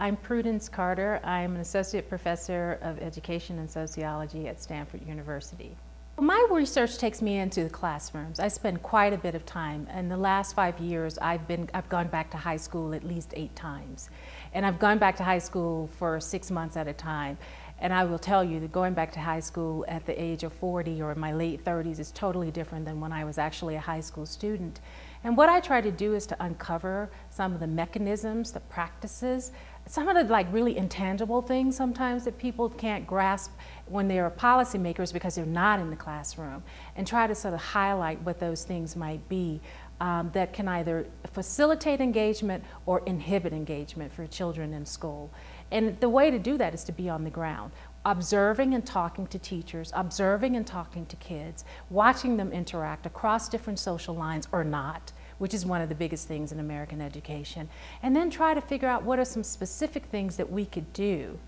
I'm Prudence Carter. I'm an associate professor of education and sociology at Stanford University. My research takes me into the classrooms. I spend quite a bit of time. In the last 5 years, I've gone back to high school at least 8 times. And I've gone back to high school for 6 months at a time. And I will tell you that going back to high school at the age of 40 or in my late 30s is totally different than when I was actually a high school student. And what I try to do is to uncover some of the mechanisms, the practices, some of the really intangible things sometimes that people can't grasp when they're policymakers because they're not in the classroom, and try to sort of highlight what those things might be that can either facilitate engagement or inhibit engagement for children in school. And the way to do that is to be on the ground, observing and talking to teachers, observing and talking to kids, watching them interact across different social lines or not, which is one of the biggest things in American education, and then try to figure out what are some specific things that we could do.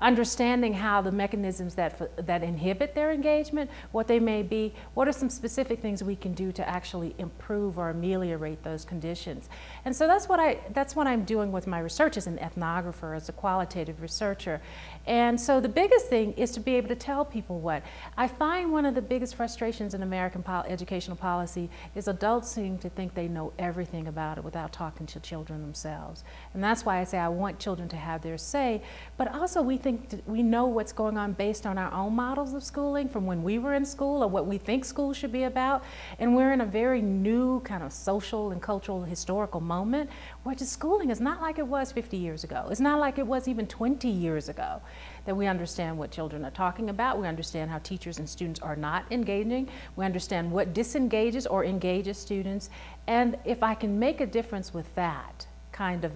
Understanding how the mechanisms that inhibit their engagement, what they may be, what are some specific things we can do to actually improve or ameliorate those conditions. And so that's what I'm doing with my research as an ethnographer, as a qualitative researcher. And so the biggest thing is to be able to tell people what. I find one of the biggest frustrations in American educational policy is adults seem to think they know everything about it without talking to children themselves. And that's why I say I want children to have their say, but also we know what's going on based on our own models of schooling from when we were in school or what we think school should be about. And we're in a very new kind of social and cultural historical moment where just schooling is not like it was 50 years ago. It's not like it was even 20 years ago. That we understand what children are talking about. We understand how teachers and students are not engaging. We understand what disengages or engages students. And if I can make a difference with that kind of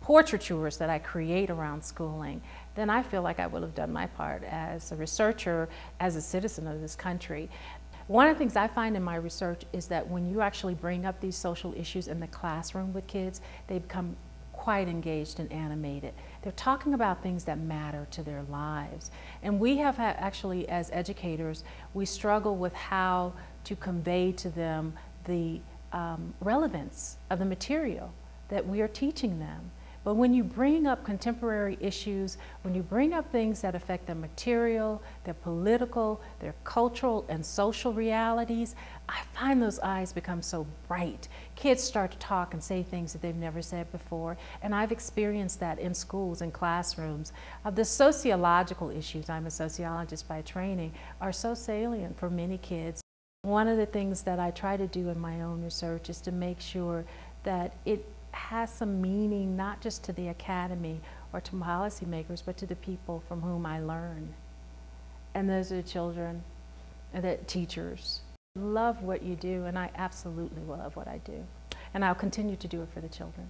portraitures that I create around schooling, then I feel like I will have done my part as a researcher, as a citizen of this country. One of the things I find in my research is that when you actually bring up these social issues in the classroom with kids, they become quite engaged and animated. They're talking about things that matter to their lives. And we have actually, as educators, we struggle with how to convey to them the relevance of the material that we are teaching them. But when you bring up contemporary issues, when you bring up things that affect their material, their political, their cultural and social realities, I find those eyes become so bright. Kids start to talk and say things that they've never said before. And I've experienced that in schools and classrooms. The sociological issues, I'm a sociologist by training, are so salient for many kids. One of the things that I try to do in my own research is to make sure that it has some meaning, not just to the academy or to policymakers, but to the people from whom I learn. And those are the children, the teachers. Love what you do, and I absolutely love what I do. And I'll continue to do it for the children.